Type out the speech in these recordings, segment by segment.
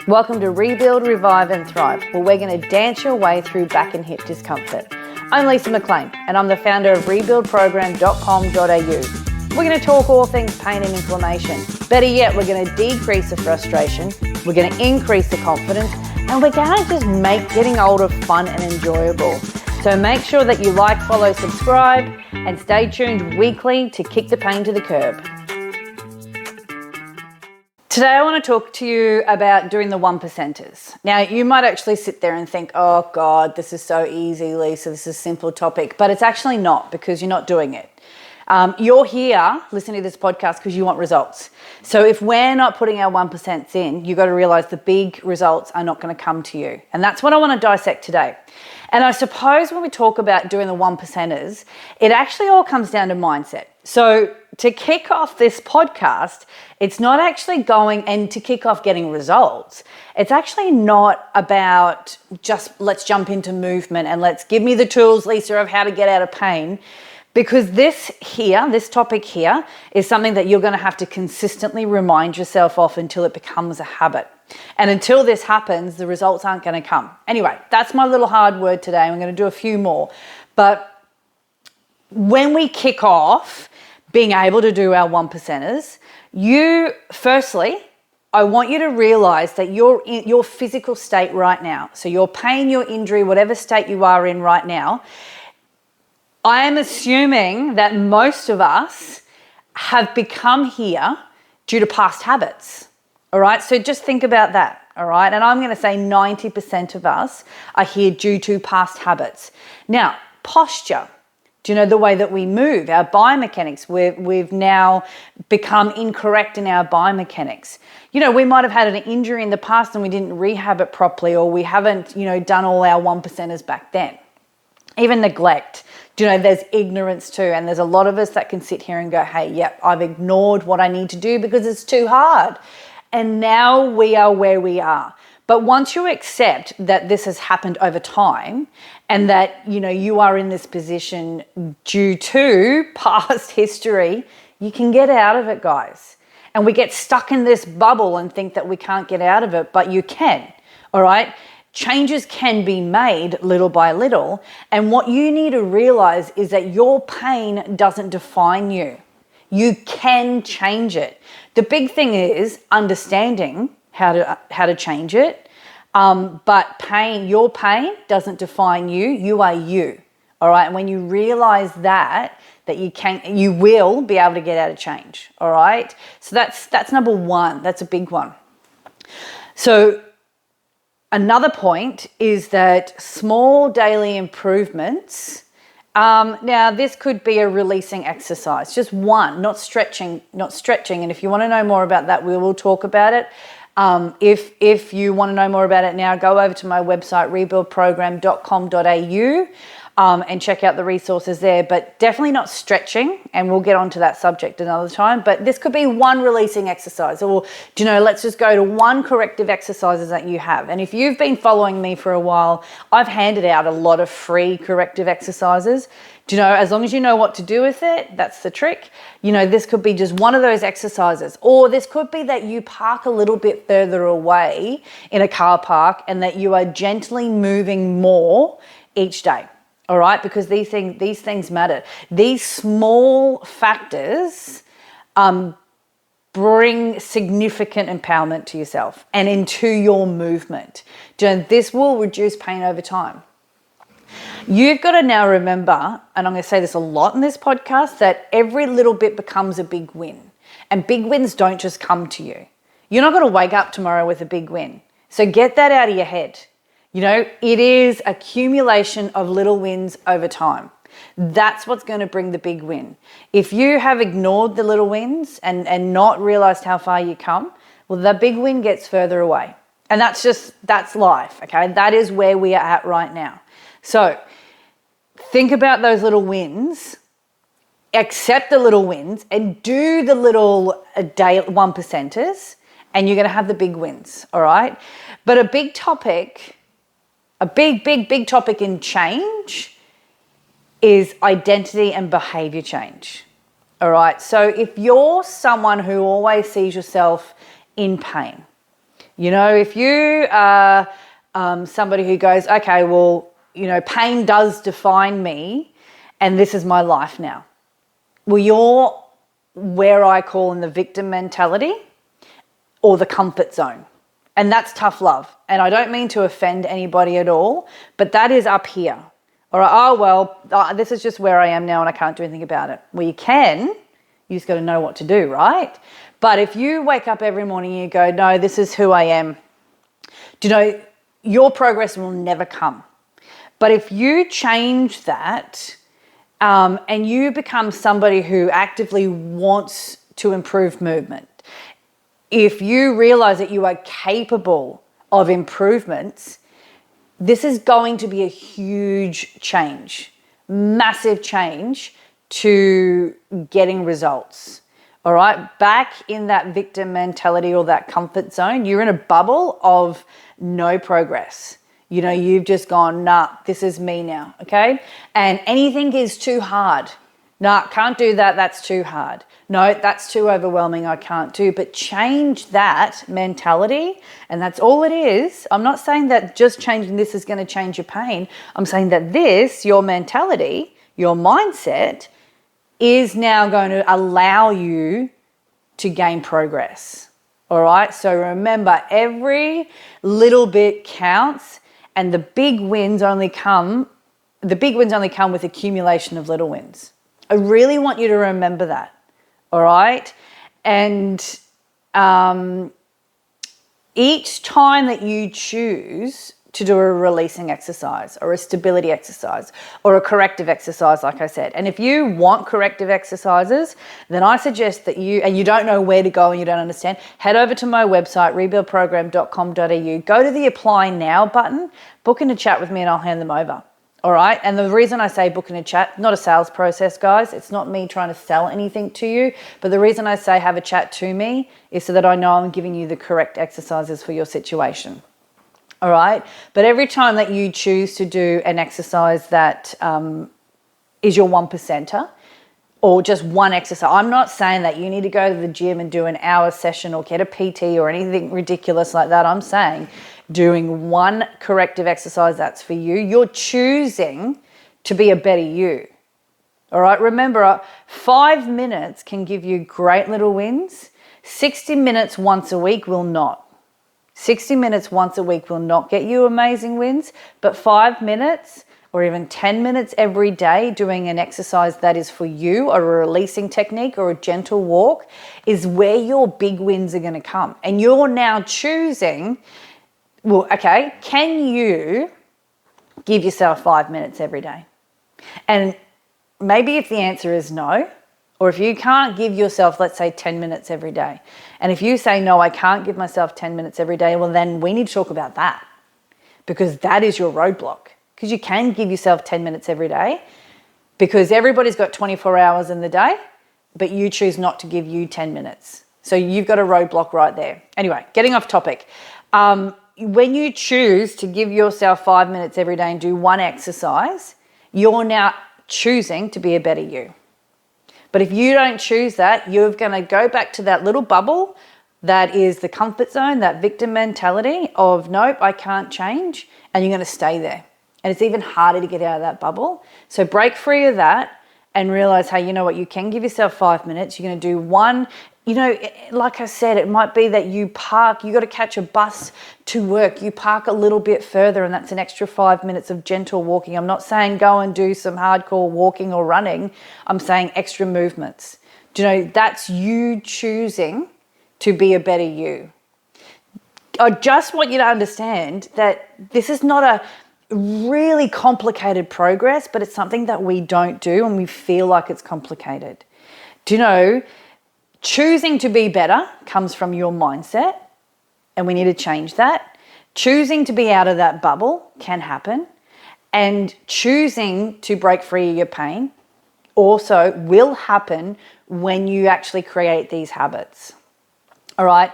Welcome to Rebuild, Revive and Thrive, where we're going to dance your way through back and hip discomfort. I'm Lisa McLean and I'm the founder of rebuildprogram.com.au. We're going to talk all things pain and inflammation. Better yet, we're going to decrease the frustration, we're going to increase the confidence, and we're going to just make getting older fun and enjoyable. So make sure that you like, follow, subscribe, and stay tuned weekly to kick the pain to the curb. Today I want to talk to you about doing the 1%ers. Now you might actually sit there and think, oh God, this is so easy, Lisa, this is a simple topic, but it's actually not, because you're not doing it. You're here listening to this podcast because you want results. So if we're not putting our 1% in, you've got to realize the big results are not going to come to you. And that's what I want to dissect today. And I suppose when we talk about doing the 1%ers, it actually all comes down to mindset. So to kick off this podcast, it's not actually going, and to kick off getting results, it's actually not about just let's jump into movement and let's give me the tools, Lisa, of how to get out of pain. Because this topic here is something that you're going to have to consistently remind yourself of until it becomes a habit. And until this happens, the results aren't going to come. Anyway, that's my little hard word today. I'm going to do a few more. But when we kick off being able to do our 1%ers, firstly, I want you to realize that your physical state right now, so your pain, your injury, whatever state you are in right now, I am assuming that most of us have become here due to past habits. All right, so just think about that. All right, and I'm going to say 90% of us are here due to past habits. Now, posture. Do you know the way that we move, our biomechanics? We've now become incorrect in our biomechanics. You know, we might have had an injury in the past and we didn't rehab it properly, or we haven't, done all our 1%ers back then. Even neglect. Do you know, there's ignorance too. And there's a lot of us that can sit here and go, hey, yep, I've ignored what I need to do because it's too hard. And now we are where we are. But once you accept that this has happened over time and that, you are in this position due to past history, you can get out of it, guys. And we get stuck in this bubble and think that we can't get out of it, but you can, all right? Changes can be made little by little. And what you need to realize is that your pain doesn't define you. You can change it. The big thing is understanding how to change it. But your pain doesn't define you. You are you. All right. And when you realize that you will be able to get out of change. All right. So that's number one. That's a big one. So another point is that small daily improvements. Now this could be a releasing exercise, just one, not stretching. And if you want to know more about that, we will talk about it. If you want to know more about it now, go over to my website, rebuildprogram.com.au, and check out the resources there, but definitely not stretching. And we'll get onto that subject another time, but this could be one releasing exercise, or, let's just go to one corrective exercises that you have. And if you've been following me for a while, I've handed out a lot of free corrective exercises. As long as you know what to do with it, that's the trick. This could be just one of those exercises, or this could be that you park a little bit further away in a car park and that you are gently moving more each day. All right, because these things matter. These small factors bring significant empowerment to yourself and into your movement. This will reduce pain over time. You've got to now remember, and I'm going to say this a lot in this podcast, that every little bit becomes a big win. And big wins don't just come to you. You're not going to wake up tomorrow with a big win. So get that out of your head. It is accumulation of little wins over time. That's what's going to bring the big win. If you have ignored the little wins and not realized how far you come, well, the big win gets further away. And that's life, okay? That is where we are at right now. So think about those little wins, accept the little wins, and do the little day 1%ers, and you're going to have the big wins, all right? But a big topic in change is identity and behavior change. All right. So if you're someone who always sees yourself in pain, If you are somebody who goes, okay, well, pain does define me and this is my life now. Well, you're where I call in the victim mentality or the comfort zone. And that's tough love. And I don't mean to offend anybody at all, but that is up here. All right, this is just where I am now and I can't do anything about it. Well, you just got to know what to do, right? But if you wake up every morning and you go, no, this is who I am, your progress will never come. But if you change that and you become somebody who actively wants to improve movement, if you realize that you are capable of improvements, this is going to be a huge change, massive change to getting results. All right, back in that victim mentality or that comfort zone, you're in a bubble of no progress. You've just gone, nah, this is me now, okay? And anything is too hard. Nah, can't do that, that's too hard. No, that's too overwhelming, I can't do. But change that mentality, and that's all it is. I'm not saying that just changing this is going to change your pain. I'm saying that your mentality, your mindset, is now going to allow you to gain progress. All right, so remember, every little bit counts, and the big wins only come with accumulation of little wins. I really want you to remember that. All right. And each time that you choose to do a releasing exercise or a stability exercise or a corrective exercise, like I said, and if you want corrective exercises, then I suggest that you don't know where to go and you don't understand, head over to my website, rebuildprogram.com.au, go to the apply now button, book in a chat with me and I'll hand them over. All right. And the reason I say book in a chat, not a sales process, guys. It's not me trying to sell anything to you. But the reason I say have a chat to me is so that I know I'm giving you the correct exercises for your situation. All right. But every time that you choose to do an exercise that is your 1%er or just one exercise, I'm not saying that you need to go to the gym and do an hour session or get a PT or anything ridiculous like that. I'm saying doing one corrective exercise that's for you. You're choosing to be a better you. All right. Remember, 5 minutes can give you great little wins. 60 minutes once a week will not. 60 minutes once a week will not get you amazing wins, but 5 minutes or even 10 minutes every day doing an exercise that is for you, or a releasing technique or a gentle walk, is where your big wins are going to come. And you're now choosing, well, okay, can you give yourself 5 minutes every day? And maybe if the answer is no, or if you can't give yourself, let's say, 10 minutes every day, and if you say, no, I can't give myself 10 minutes every day, well, then we need to talk about that, because that is your roadblock. Because you can give yourself 10 minutes every day, because everybody's got 24 hours in the day, but you choose not to give you 10 minutes. So you've got a roadblock right there. Anyway, getting off topic. When you choose to give yourself 5 minutes every day and do one exercise, you're now choosing to be a better you. But if you don't choose that, you're going to go back to that little bubble that is the comfort zone, that victim mentality of, nope, I can't change, and you're going to stay there. And it's even harder to get out of that bubble. So break free of that and realize, hey, you know what, you can give yourself 5 minutes. You're going to do one. Like I said, it might be that you got to catch a bus to work. You park a little bit further, and that's an extra 5 minutes of gentle walking. I'm not saying go and do some hardcore walking or running. I'm saying extra movements. That's you choosing to be a better you. I just want you to understand that this is not a really complicated progress, but it's something that we don't do and we feel like it's complicated. Choosing to be better comes from your mindset, and we need to change that. Choosing to be out of that bubble can happen, and choosing to break free of your pain also will happen when you actually create these habits. All right.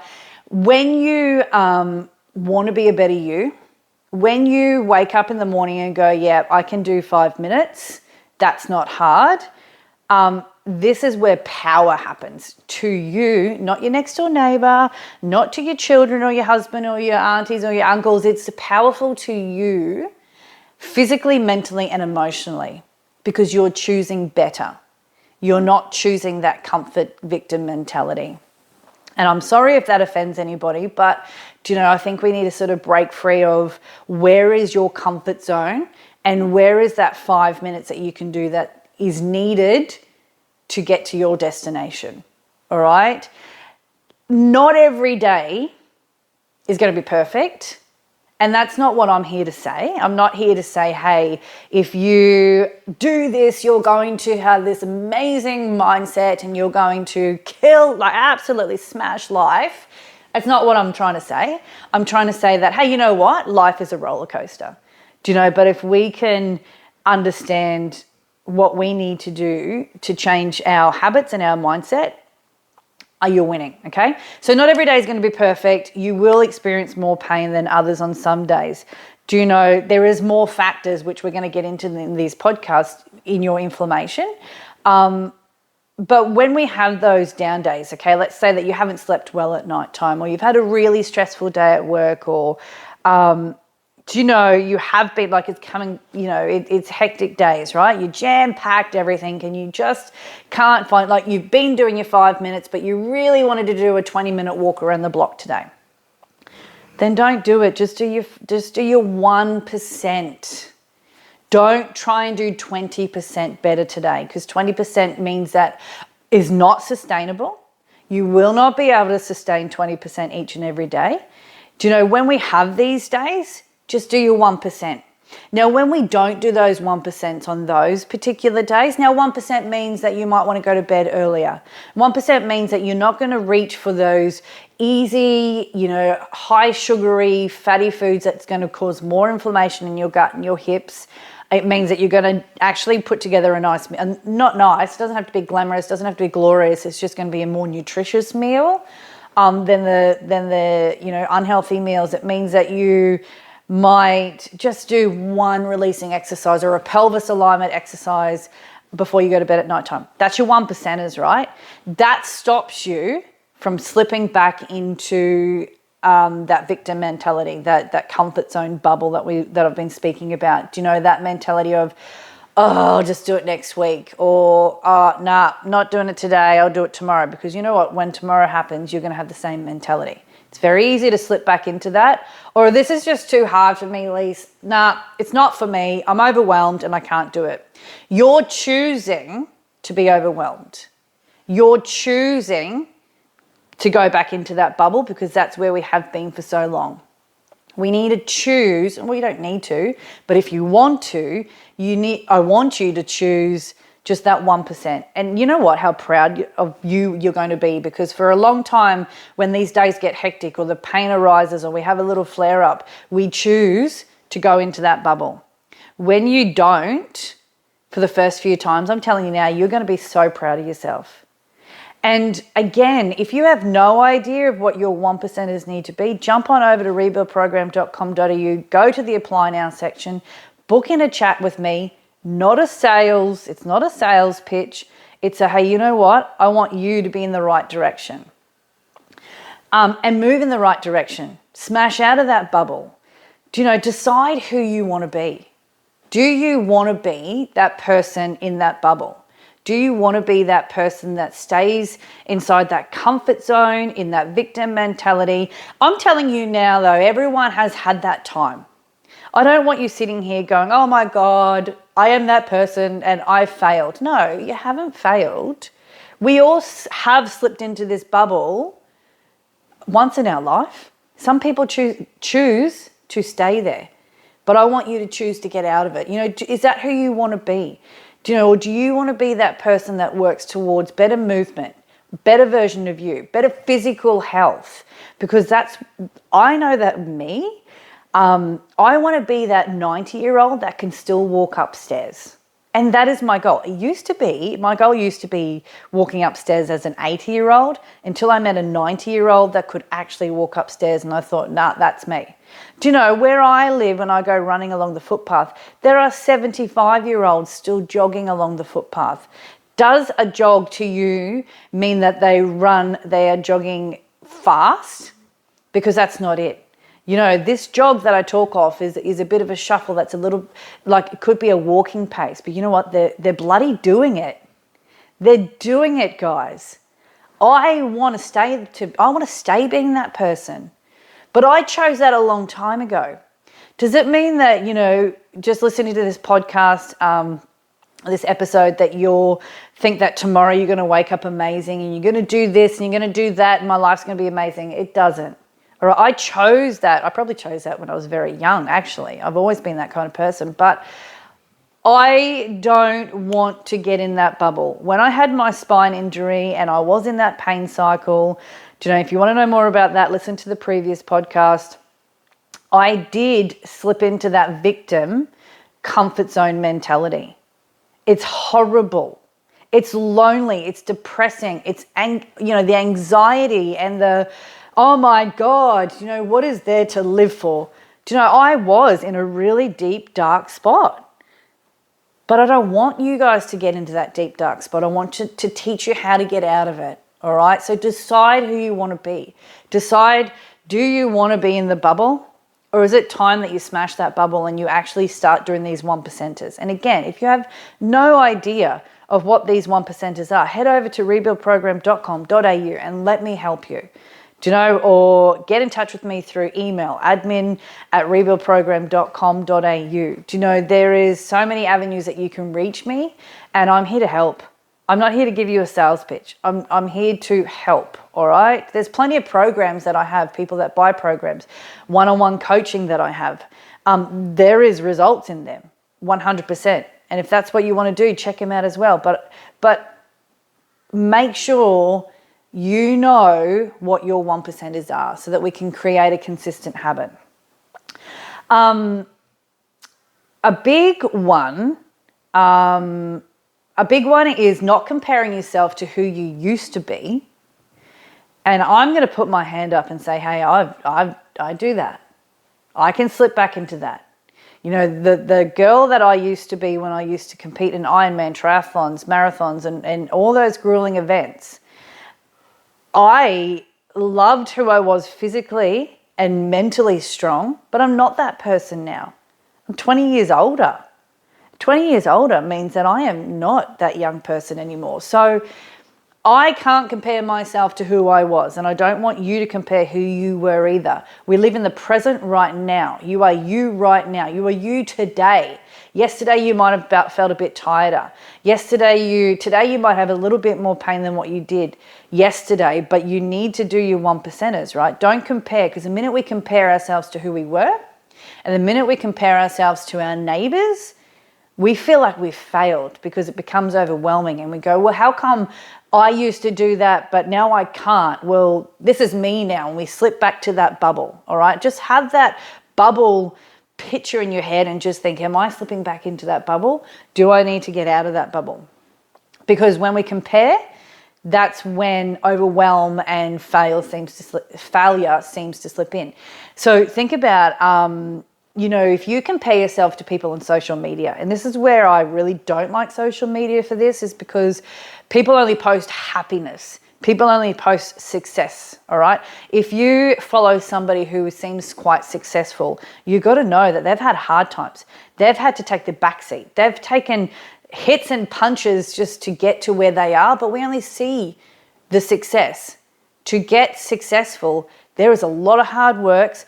When you want to be a better you, when you wake up in the morning and go, yeah, I can do 5 minutes, that's not hard. this is where power happens to you, not your next door neighbor, not to your children or your husband or your aunties or your uncles. It's powerful to you physically, mentally, and emotionally because you're choosing better. You're not choosing that comfort victim mentality. And I'm sorry if that offends anybody, but I think we need to sort of break free of where is your comfort zone and where is that 5 minutes that you can do that is needed to get to your destination. All right? Not every day is going to be perfect. And that's not what I'm here to say. I'm not here to say, hey, if you do this, you're going to have this amazing mindset and you're going to absolutely smash life. That's not what I'm trying to say. I'm trying to say that, hey, you know what? Life is a roller coaster. But if we can understand what we need to do to change our habits and our mindset, you're winning, okay? So not every day is going to be perfect. You will experience more pain than others on some days. There is more factors, which we're going to get into in these podcasts, in your inflammation. But when we have those down days, okay, let's say that you haven't slept well at nighttime or you've had a really stressful day at work or, you have been it's coming, it's hectic days, right? You jam-packed everything and you just can't find, you've been doing your 5 minutes, but you really wanted to do a 20-minute walk around the block today. Then don't do it. Just do your 1%. Don't try and do 20% better today because 20% means that is not sustainable. You will not be able to sustain 20% each and every day. When we have these days, just do your 1%. Now, when we don't do those 1% on those particular days, now 1% means that you might want to go to bed earlier. 1% means that you're not going to reach for those easy, high sugary, fatty foods that's going to cause more inflammation in your gut and your hips. It means that you're going to actually put together a nice, not nice, it doesn't have to be glamorous, doesn't have to be glorious, it's just going to be a more nutritious meal than the unhealthy meals. It means that you might just do one releasing exercise or a pelvis alignment exercise before you go to bed at nighttime. That's your 1%ers, right? That stops you from slipping back into that victim mentality, that comfort zone bubble that I've been speaking about. That mentality of, oh, I'll just do it next week, or nah, not doing it today, I'll do it tomorrow. Because you know what? When tomorrow happens, you're going to have the same mentality. It's very easy to slip back into that. Or this is just too hard for me, Lise. Nah, it's not for me. I'm overwhelmed and I can't do it. You're choosing to be overwhelmed. You're choosing to go back into that bubble because that's where we have been for so long. We need to choose, and we don't need to, but if you want to, I want you to choose just that 1%. And you know what? How proud of you're going to be, because for a long time when these days get hectic or the pain arises or we have a little flare up, we choose to go into that bubble. When you don't, for the first few times, I'm telling you now, you're going to be so proud of yourself. And again, if you have no idea of what your 1%ers need to be, jump on over to rebuildprogram.com.au, go to the Apply Now section, book in a chat with me. It's not a sales pitch. It's a, hey, you know what? I want you to be in the right direction. And move in the right direction. Smash out of that bubble. Decide who you want to be. Do you want to be that person in that bubble? Do you want to be that person that stays inside that comfort zone, in that victim mentality? I'm telling you now, though, everyone has had that time. I don't want you sitting here going, oh my God, I am that person and I failed. No, you haven't failed. We all have slipped into this bubble once in our life. Some people choose to stay there, but I want you to choose to get out of it. Is that who you want to be? Or do you want to be that person that works towards better movement, better version of you, better physical health? Because I know that me, I want to be that 90-year-old that can still walk upstairs. And that is my goal. My goal used to be walking upstairs as an 80-year-old until I met a 90-year-old that could actually walk upstairs. And I thought, nah, that's me. Where I live, when I go running along the footpath, there are 75-year-olds still jogging along the footpath. Does a jog to you mean that they are jogging fast? Because that's not it. You know, this jog that I talk of is a bit of a shuffle that's a little, like it could be a walking pace, but you know what? They're bloody doing it. They're doing it, guys. I want to stay being that person. But I chose that a long time ago. Does it mean that, you know, just listening to this podcast, this episode, that you'll think that tomorrow you're going to wake up amazing and you're going to do this and you're going to do that and my life's going to be amazing? It doesn't. All right, I chose that. I probably chose that when I was very young, actually. I've always been that kind of person. But I don't want to get in that bubble. When I had my spine injury and I was in that pain cycle, do you know, if you want to know more about that, listen to the previous podcast. I did slip into that victim comfort zone mentality. It's horrible. It's lonely. It's depressing. It's, the anxiety and the, oh my God, you know, what is there to live for? Do you know, I was in a really deep, dark spot. But I don't want you guys to get into that deep, dark spot. I want to teach you how to get out of it. All right? So decide who you want to be. Decide, do you want to be in the bubble? Or is it time that you smash that bubble and you actually start doing these 1%ers? And again, if you have no idea of what these 1%ers are, head over to rebuildprogram.com.au and let me help you. Do you know, or get in touch with me through email, admin@rebuildprogram.com.au. Do you know, there is so many avenues that you can reach me, and I'm here to help. I'm not here to give you a sales pitch. I'm here to help, all right? There's plenty of programs that I have, people that buy programs, one-on-one coaching that I have. There is results in them, 100%. And if that's what you want to do, check them out as well. But make sure you know what your 1%ers are so that we can create a consistent habit. A big one is not comparing yourself to who you used to be. And I'm going to put my hand up and say, hey, I do that. I can slip back into that. You know, the girl that I used to be when I used to compete in Ironman triathlons, marathons, and all those grueling events, I loved who I was physically and mentally strong, but I'm not that person now. I'm 20 years older. 20 years older means that I am not that young person anymore. So I can't compare myself to who I was, and I don't want you to compare who you were either. We live in the present right now. You are you right now. You are you today. Yesterday you might have felt a bit tireder. Today you might have a little bit more pain than what you did yesterday, but you need to do your 1%ers, right? Don't compare, because the minute we compare ourselves to who we were, and the minute we compare ourselves to our neighbors, we feel like we've failed because it becomes overwhelming, and we go, well, how come I used to do that, but now I can't? Well, this is me now, and we slip back to that bubble, all right? Just have that bubble picture in your head and just think, am I slipping back into that bubble? Do I need to get out of that bubble? Because when we compare, that's when overwhelm and failure seems to slip in. So think about, if you compare yourself to people on social media, and this is where I really don't like social media for this, is because people only post happiness. People only post success, all right? If you follow somebody who seems quite successful, you got to know that they've had hard times. They've had to take the back seat. They've taken hits and punches just to get to where they are, but we only see the success. To get successful, there is a lot of hard work.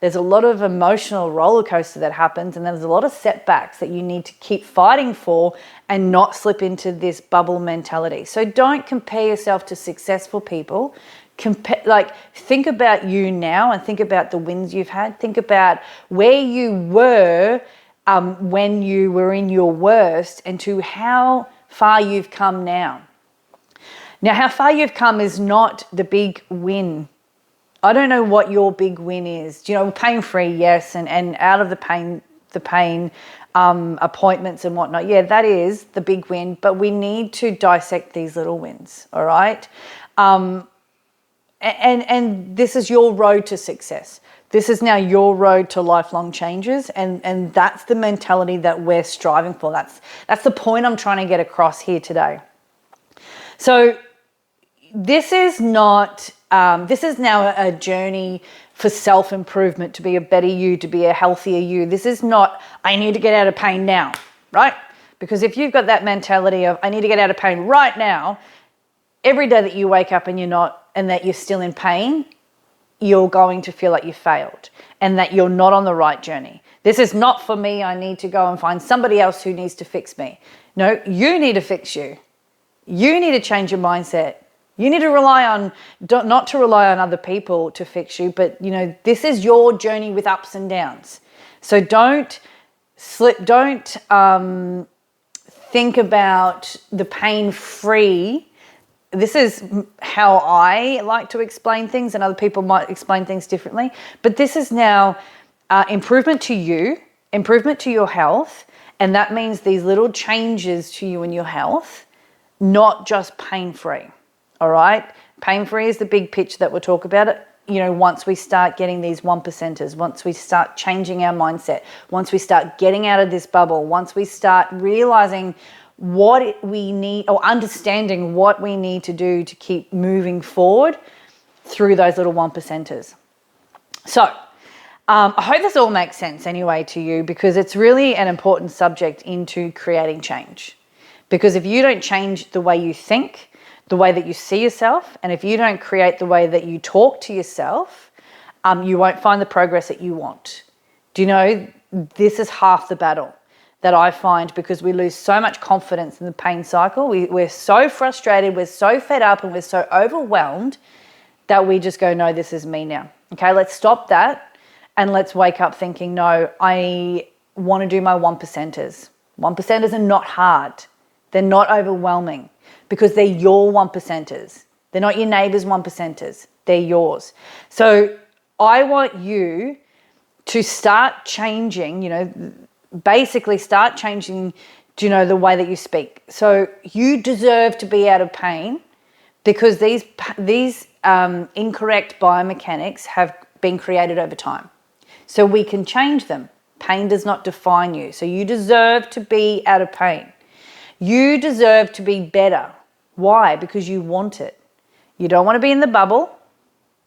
There's a lot of emotional roller coaster that happens, and there's a lot of setbacks that you need to keep fighting for and not slip into this bubble mentality. So don't compare yourself to successful people. Think about you now and think about the wins you've had. Think about where you were when you were in your worst and to how far you've come now. Now, how far you've come is not the big win. I don't know what your big win is. Pain-free, yes, and out of the pain, appointments and whatnot. Yeah, that is the big win, but we need to dissect these little wins, all right? And And this is your road to success. This is now your road to lifelong changes, and that's the mentality that we're striving for. That's the point I'm trying to get across here today. So this is not, this is now a journey for self-improvement, to be a better you, to be a healthier you. This is not, I need to get out of pain now, right? Because if you've got that mentality of, I need to get out of pain right now, every day that you wake up and you're not, and that you're still in pain, you're going to feel like you failed and that you're not on the right journey. This is not for me. I need to go and find somebody else who needs to fix me. No, you need to fix you. You need to change your mindset. You need to not to rely on other people to fix you, but this is your journey with ups and downs. So don't think about the pain-free. This is how I like to explain things, and other people might explain things differently. But this is now improvement to you, improvement to your health, and that means these little changes to you and your health, not just pain-free. All right? Pain-free is the big pitch that we'll talk about it. Once we start getting these 1%ers, once we start changing our mindset, once we start getting out of this bubble, once we start realizing what we need, or understanding what we need to do to keep moving forward through those little 1%ers. So I hope this all makes sense anyway to you, because it's really an important subject into creating change. Because if you don't change the way you think, the way that you see yourself, and if you don't create the way that you talk to yourself, you won't find the progress that you want. Do you know, this is half the battle that I find, because we lose so much confidence in the pain cycle. We're so frustrated, we're so fed up, and we're so overwhelmed that we just go, no, this is me now. Okay, let's stop that and let's wake up thinking, no, I want to do my 1%ers. 1%ers are not hard. They're not overwhelming, because they're your 1%ers. They're not your neighbor's 1%ers. They're yours. So I want you to start changing, basically start changing, the way that you speak. So you deserve to be out of pain, because these incorrect biomechanics have been created over time. So we can change them. Pain does not define you. So you deserve to be out of pain. You deserve to be better. Why? Because you want it. You don't want to be in the bubble.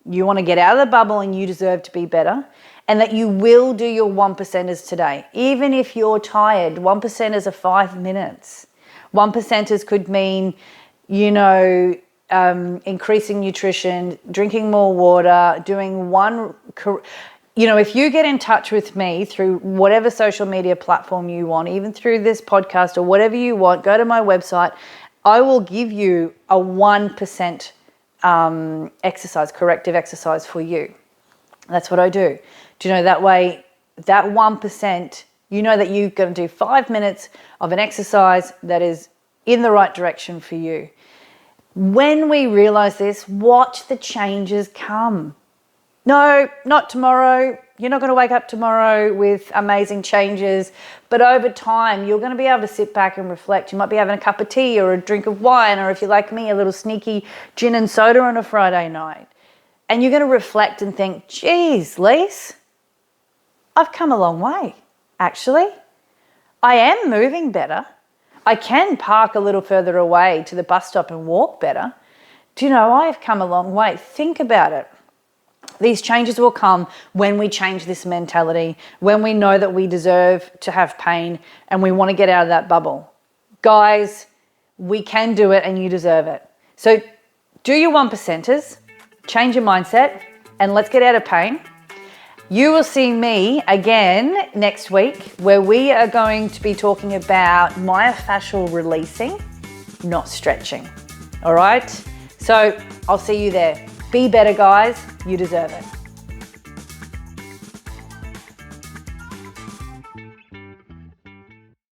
You want to get out of the bubble, and you deserve to be better. And that you will do your 1%ers today. Even if you're tired, 1%ers are 5 minutes. 1%ers could mean, increasing nutrition, drinking more water, doing one... if you get in touch with me through whatever social media platform you want, even through this podcast or whatever you want, go to my website. I will give you a 1% exercise, corrective exercise for you. That's what I do. Do you know, that way, that 1%, that you're going to do 5 minutes of an exercise that is in the right direction for you. When we realize this, watch the changes come. No, not tomorrow. You're not going to wake up tomorrow with amazing changes, but over time, you're going to be able to sit back and reflect. You might be having a cup of tea or a drink of wine, or if you're like me, a little sneaky gin and soda on a Friday night. And you're going to reflect and think, geez, Lise, I've come a long way, actually. I am moving better. I can park a little further away to the bus stop and walk better. Do you know, I've come a long way. Think about it. These changes will come when we change this mentality, when we know that we deserve to have pain and we want to get out of that bubble. Guys, we can do it, and you deserve it. So do your 1%ers, change your mindset, and let's get out of pain. You will see me again next week, where we are going to be talking about myofascial releasing, not stretching. All right? So I'll see you there. Be better, guys. You deserve it.